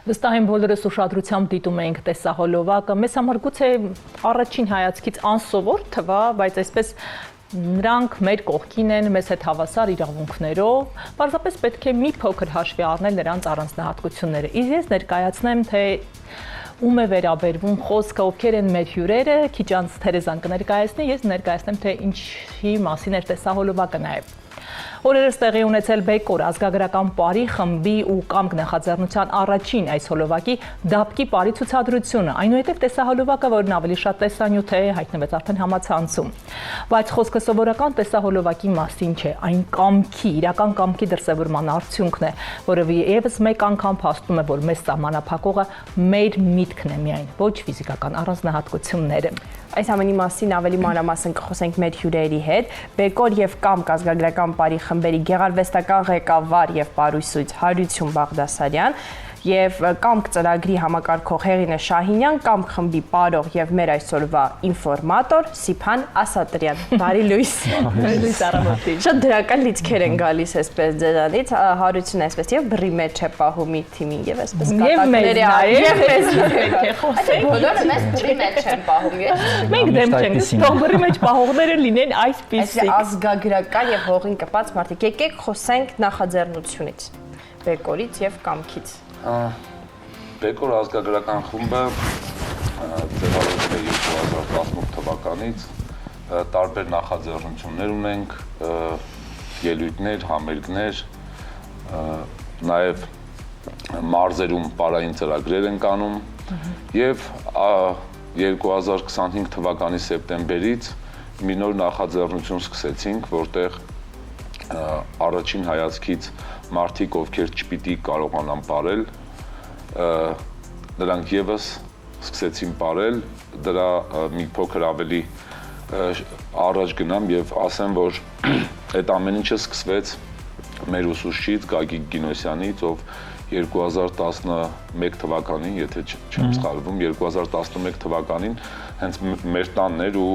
Վստահ եմ բոլորս ուշադրությամբ դիտում ենք տեսահոլովակը, մեզ համար գուցե առաջին հայացքից անսովոր թվա, բայց այսպես նրանք մեր կողքին են, մեզ հետ հավասար իրավունքներով, պարզապես պետք է մի փոքր հաշվի առնել նրանց առանձնահատկությունները։ Իսկ ես ներկայացնեմ, թե ում է վերաբերվում խոսքը, ովքեր են մեր հյուրերը, քիչ անց Թերեզան կներկայացնի, ես ներկայացնեմ, թե ինչի մասին է տեսահոլովակը նաև։ Օրերս տեղի ունեցել Բեկոր ազգագրական պարի խմբի ու կամք նախաձեռնության առաջին այս հոլովակի դափկի պարի ցուցադրությունը, այնուհետև տեսահոլովակը, որն ավելի շատ տեսանյութ է, հայտնվեց արդեն համացանցում։ Բայց խոսքը սովորական տեսահոլովակի մասին չէ, այն կամքի, իրական կամքի դրսևորման արդյունքն է, որը եւս մեկ անգամ փաստում է, որ մեզ սահմանափակողը մեր միտքն է միայն, ոչ ֆիզիկական առանձնահատկությունները։ Այս ամենի մասին ավելի մանրամասն կխոսենք մեր հյուրերի հետ։ Բեկոր եւ կամք ազգագրական պարի խմբերի գեղարվեստական ղեկավար եւ պարուսույց Հարություն Բաղդասարյան եւ կամք ծրագրի համակարգող Հեղինե Շահինյան, կամք խմբի պարող եւ մեր այսօրվա ինֆորմատոր Սիփան Ասատրյան։ Բարի լույս։ Լույս առավոտի։ Շատ դրական լիցքեր են գալիս այսպես ձեզանից, Հարություն այսպես եւ բռի մեջ է պահում իր թիմին եւ այսպես կատակները եւ մեզ խոսենք։ Բոլորը մեզ բռի մեջ են պահում, ես։ Մենք դեմ չենք, թող բռի մեջ պահողները լինեն այսպիսի ազգագրական եւ հողին կպած մարդիկ։ Եկեք խոսենք նախաձեռնությունից, Բեկորից եւ կամքից։ Բեկոր ազգագրական խումբը ձևավորվել է 2018 թվականից, տարբեր նախաձեռնություններ ունենք, ելույթներ, համերգներ, նաև մարզերում պարային ծրագրեր ենք անում եւ 2025 թվականի սեպտեմբերից մի նոր նախաձեռնություն սկսեցինք, որտեղ առաջին հայացքից մարդիկ, ովքեր չպիտի կարողանան պարել, նրանք եւս սկսեցին պարել, դրա մի փոքր ավելի առաջ գնամ եւ ասեմ, որ այդ ամեն ինչը սկսվեց մեր ուսուցչից Գագիկ Գինոսյանից, ով 2011 թվականին, եթե չեմ սխալվում, 2011 թվականին հենց մեր տանն էր ու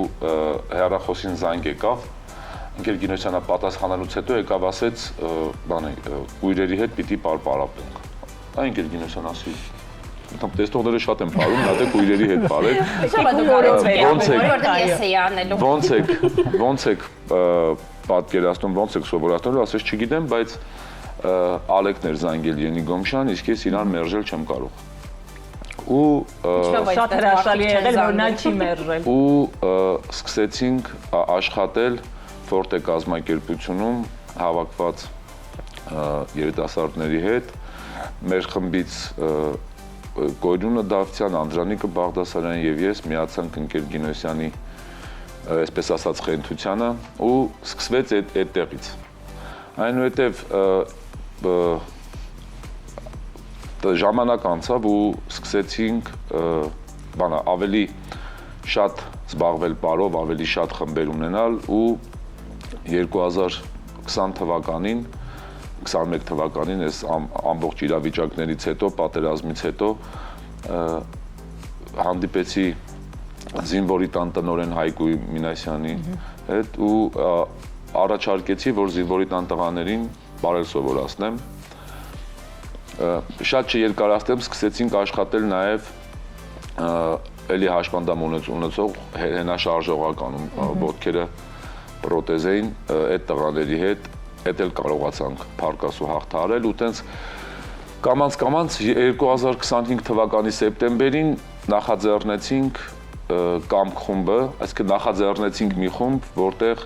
հեռախոսին զանգ եկավ, Ընկեր Գինոսյանը պատասխանելուց հետո եկավ ասեց, կույրերի հետ պիտի պարապենք։ Այն Ընկեր Գինոսյան ասի, տեսնողները շատ են պարում, նա դե կույրերի հետ պարել։ Ոնց եք պատկերացնում, ոնց եք սովորացնում, ասես չգիտեմ, բայց Ալեկն էր զանգել Յենի Գոմշան, իսկ ես իրան մերժել չեմ կարող։ Ու շատ հրաշալի է եղել, որ նա չի մերժել։ Ու սկսեցինք աշխատել Ֆորտե կազմակերպությունում հավաքված երիտասարդների հետ, մեր խմբից Գոյրունը Դավթյան, Անդրանիկը Բաղդասարյան եւ ես միացանք Ընկեր Գինոսյանի, այսպես ասած, խենթությանը ու սկսվեց այդտեղից։ Այնուհետև ժամանակ անցավ ու սկսեցինք ավելի շատ զբաղվել պարով, ավելի շատ խմբեր ունենալ ու 2020 թվականին, 21 թվականին, այս ամբողջ իրավիճակներից հետո, պատերազմից հետո հանդիպեցի զինվորի տան տնօրեն Հայկու Մինասյանի հետ ու առաջարկեցի, որ զինվորի տան տղաներին պարել սովորացնեմ։ Շատ չերկարացնեմ, սկսեցինք աշխատել նաև էլի հաշվանդամ ունեցող հենաշարժողականում, ոտքերը պրոթեզ էին այդ տղաների հետ, այդ էլ կարողացանք փառկասու հաղթահարել ու տենց կամաց 2025 թվականի սեպտեմբերին նախաձեռնեցինք կամք խումբը, այսինքն նախաձեռնեցինք մի խումբ, որտեղ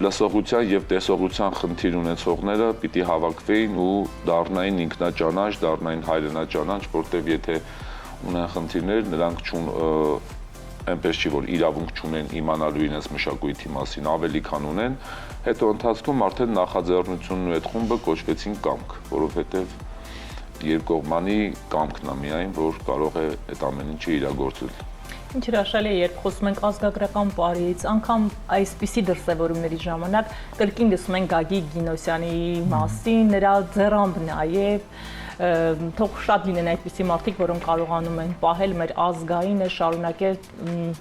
լսողության եւ տեսողության խնդիր ունեցողները պիտի հավաքվեին ու դառնային ինքնաճանաչ, դառնային հայրենաճանաչ, որտեղ եթե ունեն խնդիրներ, նրանք այնպես չի, որ իրավունք չունեն իմանալու իրենց մշակույթի մասին, ավելի քան ունեն, հետո ընթացքում արդեն նախաձեռնությունն ու այդ խումբը կոչվեցին կամք, որովհետև երկկողմանի կամքն է միայն, որ կարող է այդ ամեն ինչը իրագործել։ Ինչ հրաշալի է, երբ խոսում ենք ազգագրական պարից, անգամ այսպիսի դրսևորումների ժամանակ կրկին լսում ենք Գագիկ Գինոսյանի մասին, նրա ձեռամբ նաև թող շատ լինեն այդպիսի մարդիկ, որոնք կարողանում են պահել մեր ազգայինը, շարունակել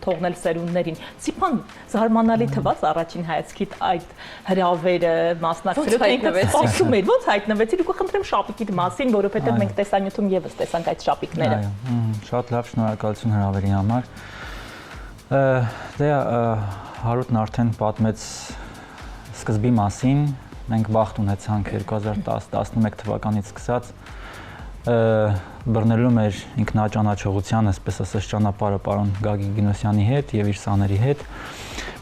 թողնել սերունդներին։ Սիփան զարմանալի թվաց առաջին հայացքիդ այդ հրավերը մասնակցելու, ինքդ սպասում էր, ո՞նց հայտնվեցի, դուք խնդրեմ շապիկիդ մասին, որովհետև մենք տեսանյութում եւս տեսանք այդ շապիկները։ Այո, շատ լավ, շնորհակալություն հրավերի համար։ Դե Հարութն արդեն պատմեց սկզբի մասին, մենք բախտ ունեցանք 2010-11 թվականից սկսած բռնելու մեր ինքնաճանաչողության, այսպես ասած, ճանապարհը պարոն Գագիկ Գինոսյանի հետ եւ իր սաների հետ։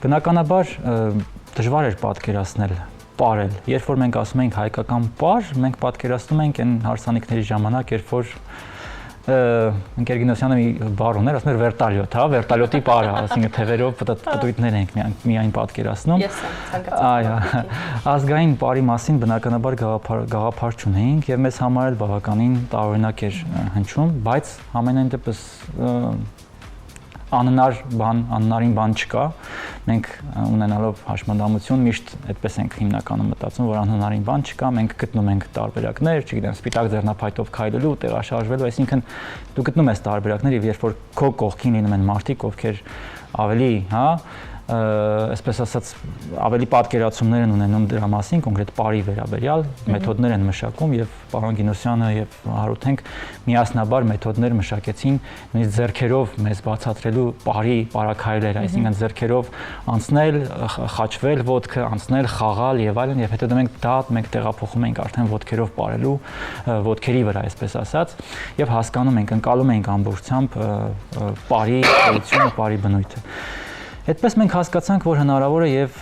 Բնականաբար դժվար էր պատկերացնել պարել։ Երբ որ մենք ասում ենք հայկական պար, մենք պատկերացնում ենք այն հարսանիքների ժամանակ, երբ որ ընկեր Գինոսյանը մի բառ ուներ, ասում էր վերտալյոտ, հա, վերտալյոտի պարը, ասինքն թևերով պտույտներ ենք միայն պատկերացնում։ Ես եմ ցանկացած։ Այո, ազգային պարի մասին բնականաբար գաղափար չունեինք եւ մեզ համար էլ բավականին տարօրինակ էր հնչում, բայց ամենայն դեպս անհնարին բան չկա։ Մենք ունենալով հաշմանդամություն միշտ այդպես ենք հիմնականում մտածում, որ անհնարին բան չկա, մենք գտնում ենք տարբերակներ, չգիտեմ, սպիտակ ձեռնափայտով քայլելու, տեղաշարժվելու, այսինքն դու գտնում ես տարբերակներ եւ երբ որ քո կողքին լինում են մարդիկ, ովքեր ավելի, հա, այսպես ասած, ավելի պատկերացումներ են ունենում դրա մասին, կոնկրետ պարի վերաբերյալ, մեթոդներ են մշակում եւ պարոն Գինոսյանը եւ Հարութենք միասնաբար մեթոդներ մշակեցին նույնիսկ ձեռքերով մեզ բացատրելու պարի պարակայլեր, այսինքն ձեռքերով անցնել, խաչվել ոտքը, անցնել, խաղալ եւ այլն, եւ հետո մենք տեղափոխում ենք արդեն ոտքերով պարելու, ոտքերի վրա, այսպես ասած, եւ հասկանում ենք, ընկալում ենք ամբողջությամբ պարի էությունը, պարի բնույթը։ Այդպես մենք հասկացանք, որ հնարավոր է եւ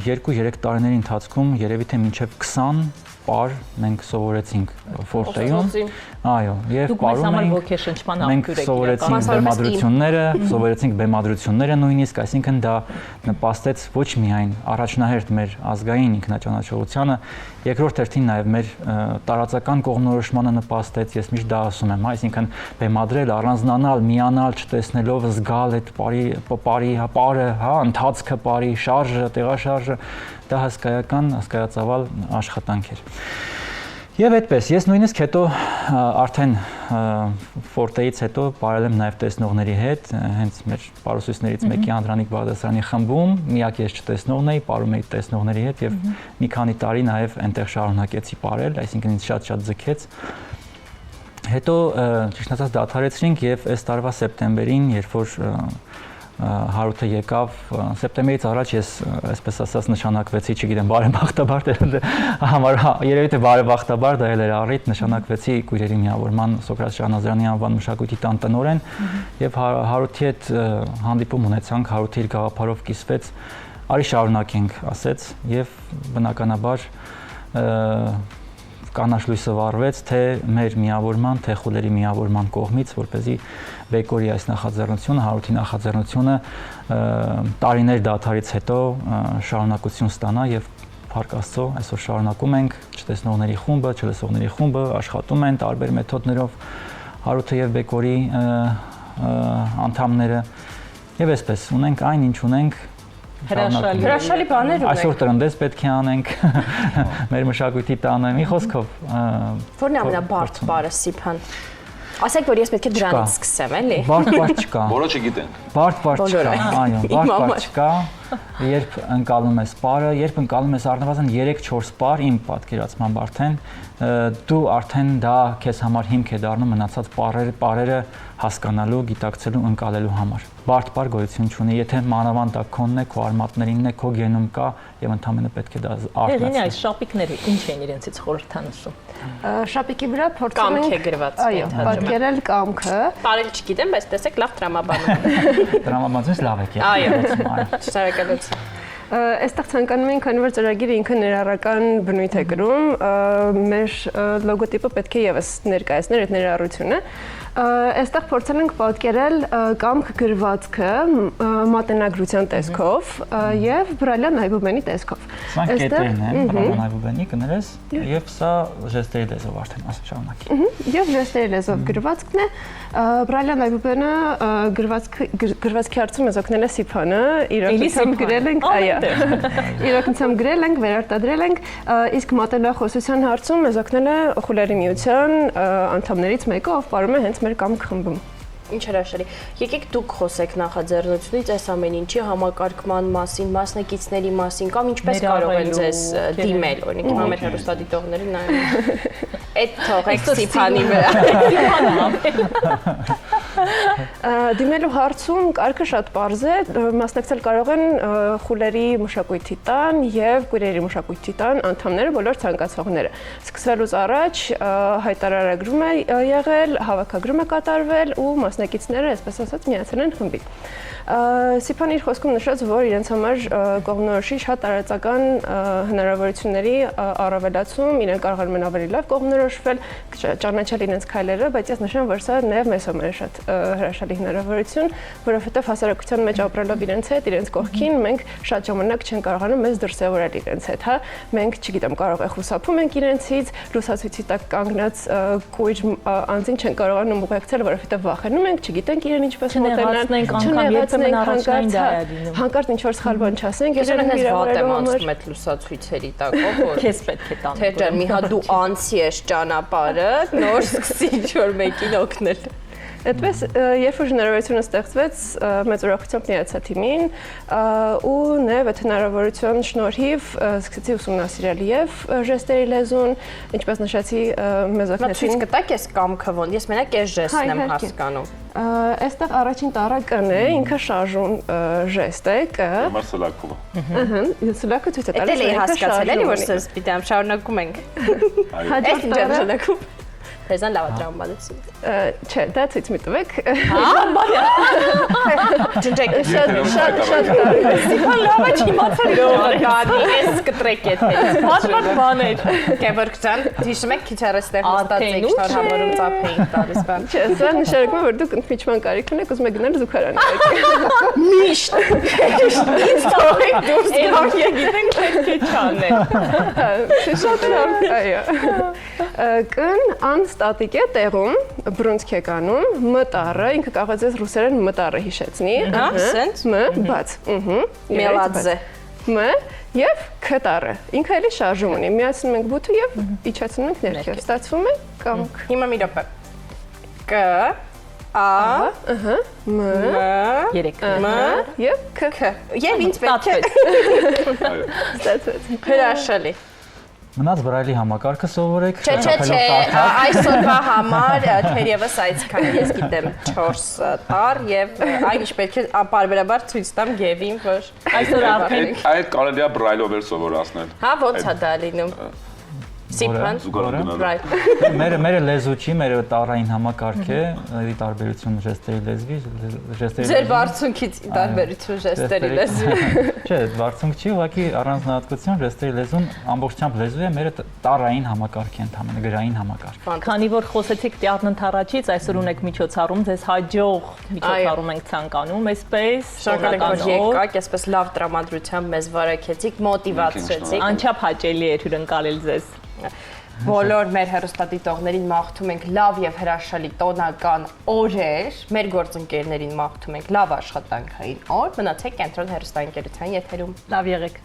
2-3 տարիների ընթացքում երևի թե մինչեւ 20 պար մենք սովորեցինք ֆորտեյում։ Այո, եւ պարում մենք սովորեցինք բեմադրությունները, սովորեցինք բեմադրությունները նույնիսկ, այսինքն դա նպաստեց ոչ միայն առաջնահերթ մեր ազգային ինքնաճանաչողությանը, երկրորդ հերթին նաեւ մեր տարածական կողմնորոշմանը նպաստեց, ես միշտ դա ասում եմ, այսինքն բեմադրել, առանձնանալ, միանալ, չտեսնելով, զգալ այդ պարի, հա, ընթացքը պարի, շարժը, տեղաշարժը, դա հսկայածավալ աշխատանք էր։ Եվ այդպես, ես նույնիսկ հետո արդեն ֆորտեից հետո պարել եմ նաև տեսնողների հետ, հենց մեր պարուսույցներից մեկի Անդրանիկ Բաղդասարյանի խմբում, միակ ես չտեսնողն էի, պարում էի տեսնողների հետ եւ մի քանի տարի նաև այնտեղ շարունակեցի պարել, այսինքն ինձ շատ զգեց։ Հետո ճիշտ ասած դադարեցրինք եւ այս տարվա սեպտեմբերին, երբ որ Հարութը եկավ, սեպտեմբերից առաջ ես, այսպես ասած, նշանակվեցի, չգիտեմ, բարեբախտաբար, համար երևի թե բարեբախտաբար դա էլ էր առիթ, նշանակվեցի Կույրերի միավորման Սոկրատ Շահնազարյանի անվան մշակույթի տան տնօրեն եւ Հարութի հետ հանդիպում ունեցանք, Հարութը իր գաղափարով կիսվեց, արի շարունակենք, ասեց եւ բնականաբար կանաչ լույսը վառվեց թե մեր միավորման, թե խուլերի միավորման կողմից, որպեսզի Բեկորի այս նախաձեռնությունը, Հարութի նախաձեռնությունը տարիներ դադարից հետո շարունակություն ստանա եւ փառք Աստծո, այսօր շարունակում ենք, չտեսնողների խումբը, չլսողների խումբը աշխատում են տարբեր մեթոդներով, Հարութը եւ Բեկորի անդամները եւ այսպես ունենք այն, ինչ ունենք, հրաշալի բաներ ունենք։ Այսօր տրնդես պետք է անենք մեր մշակույթի տանը, մի խոսքով։ Որն է ամենաբարդ բառը, Սիփան։ Ասեք, որ ես պետք է դրանից սկսեմ, էլի։ Բարդ չկա։ Որոշը գիտենք։ Բարդ չկա, այո, բարդ չկա։ Երբ ընկալում ես պարը, երբ ընկալում ես առնվազն 3-4 պար իմ պատկերացմամբ արդեն, դու արդեն դա քեզ համար հիմք է դառնում մնացած պարերը հասկանալու, գիտակցելու, ընկալելու համար։ Բարդ պար գոյություն չունի, եթե մանավանդ դա քոնն է, քո արմատներինն է, քո գենում կա եւ ընդհանրապես պետք է դա արտնացնել։ Եղին այս շապիկները ինչ են իրենցից խորհրդանշում։ Շապիկի վրա փորձում ենք կամք է գրված։ Այո, պատկերել կամքը։ Բարել չգիտեմ, բայց տեսեք լավ տրամաբանում։ Տրամաբանությունից լավ եք։ Այո, շնորհակալություն։ Այստեղ ցանկանում ենք, քանի որ ծրագիրը ինքը ներառական բնույթ է կրում, մեր լոգոտիպը պետք է եւս ներկայացներ այդ ներառությունը։ Այստեղ փորձել ենք պատկերել կամք գրվածքը մատենագրության տեսքով եւ բրալյան այբուբենի տեսքով։ Սա կետերն են, բրալյան այբուբենի կներես եւ սա ժեստերի լեզվով արդեն ասա շարունակի։ Եվ ժեստերի լեզվով գրվածքն է, բրալյան այբուբենը գրվածքի հարցում մեզ օգնել է Սիփանը, իրականում գրել ենք, իրականում գրել ենք, վերարտադրել ենք, իսկ մատենախոսության հարցում մեզ օգնել է Խուլերի միության անդամներից մեկը, ով ապարում է հենց մեր կամք խմբում։ Ինչ հրաշալի։ Եկեք դուք խոսեք նախաձեռնությունից այս ամեն ինչի համակարգման մասին, մասնակիցների մասին, կամ ինչպես կարող են ձեզ դիմել, օրինակ հիմա մեր հեռուստադիտողները նայում։ Այդ թողեք Սիփանի վրա։ Դիմելու հարցում կարգը շատ պարզ է, մասնակցել կարող են Խուլերի մշակույթի տան եւ Կույրերի մշակույթի տան անդամները, բոլոր ցանկացողները։ Սկսվելուց առաջ հայտարարագրում է եղել, հավաքագրում է կատարվել ու մասնակիցները, այսպես ասած, միացել են խմբին։ Սիփան իր խոսքում նշեց, որ իրենց համար կողմնորոշի շատ տարածական հնարավորությունների առավելացում, իրենք կարողանում են ավելի լավ կողմնորոշվել, ճանաչել իրենց քայլերը, բայց ես նշեմ, որ սա նաև մեզ համար է շատ հրաշալի հնարավորություն, որովհետև հասարակության մեջ ապրելով իրենց հետ, իրենց կողքին մենք շատ ժամանակ չեն կարողանում մեզ դրսևորել իրենց հետ, հա։ Մենք, չգիտեմ, կարող է խուսափում ենք իրենցից, լուսացույցի տակ կանգնած կույր անձին չեն կարողանում ուղեկցել, որովհետև վախենում ենք, չգիտենք իրեն ինչպես մոտենալ, հանկարծ ինչ-որ սխալ բան չասենք, ես ունեմ վատեմ անցնում այդ լուսացույցերի տակով, որ քեզ պետք է տան։ Թե մի հատ դու անցի ես ճանապարհը, նոր սկսի ինչ-որ մեկին օգնել։ Այդպես, երբ որ հնարավորությունը ստեղծվեց, մեծ ուրախությամբ միացա թիմին ու նաև այդ հնարավորության շնորհիվ սկսեցի ուսումնասիրել եւ ժեստերի լեզուն, ինչպես նշեցի, մեզ օգնեցին։ Ցույց կտաք ես կամքը ոնց, ես մենակ այս ժեստն եմ հասկանում։ Այստեղ առաջին տառը կն է, ինքը շարժուն ժեստ է, կ։ Հիմա սլակումը։ Ահա, սլակը ցույց է տալիս։ Էլի հասկացել էլի որ սենց պիտի am շարունակում ենք։ Այս ինչ է շարունակում։ Հեզան լավ տրամբանից։ Չէ, դա ցույց մի տվեք։ Ջնջեք։ Շատ Սիփան լավ է չիմացել գանի, ես կտրեք եթե։ Հատված բաներ։ Կեվորքցան, հիշում եք քիչ առստեղ նստած շնորհավորում ծափեին տալիս բան։ Չէ, սա նշանակում է, որ դուք ընդմիջման կարիք ունեք, ուզում եք գնալ զուգարան։ Միշտ։ Ինձ թողեք դուրս գամ, Գիտենք պետք է չանել։ Շատ լավ, այո։ Կն անստատիկ է տեղում, բրունցք է կանում, մ տառը, ինքը կարող է ձեզ ռուսերեն մ տառը հիշեցնի, սենց։ մ բաց, Մելաձե։ մ եւ ք տառը, ինքը էլի շարժում ունի, միացնում ենք բութը եւ իջեցնում ենք ներքև, ստացվում է կամք։ Հիմա մի րոպե։ Կ ա մ Երեք։ մ եւ Ք։ Եվ ինձ պետք է ստացվեց։ հրաշալի։ Մնաց բրայլի համակարգը սովորեք։ Չէ, այսօրվա համար թերևս այսքան ես գիտեմ 4 տառ եւ այն ինչ պետք է անպարբերաբար ցույց տամ Գևին, որ Այսօր արդեն Այդ կարելի է բրայլով էլ սովորացնել։ հա ոնց է դա լինում։ Սիփան Զուգարան գնալու։ right։ Մեր լեզու չի, մեր տառային համակարգ է, ի տարբերություն ժեստերի լեզվի, ժեստերի Ձեր բարձունքից տարբերություն ժեստերի լեզվի։ Չէ, բարձունք չի, ուղղակի առանձնահատկություն ժեստերի լեզուն ամբողջությամբ լեզու է, մեր տառային համակարգ է ընդհանրապես, գրային համակարգ։ քանի որ խոսեցիք Տիառն ընթառաջից, այսօր ունեք միջոցառում, ձեզ հաջող միջոցառում ենք ցանկանում, այսպես Շնորհակալ ենք, որ եկաք, այսպես լավ տրամադրությամբ մեզ վարակեցիք, մոտիվացրեցիք։ Անչափ հաճելի է հյուրընկալել ձեզ։ Բոլոր մեր հեռուստադիտողներին մաղթում ենք լավ եւ հրաշալի տոնական օրեր, մեր գործընկերներին մաղթում ենք լավ աշխատանքային օր, մնացեք կենտրոն հեռուստաընկերության եթերում։ Լավ եղեք։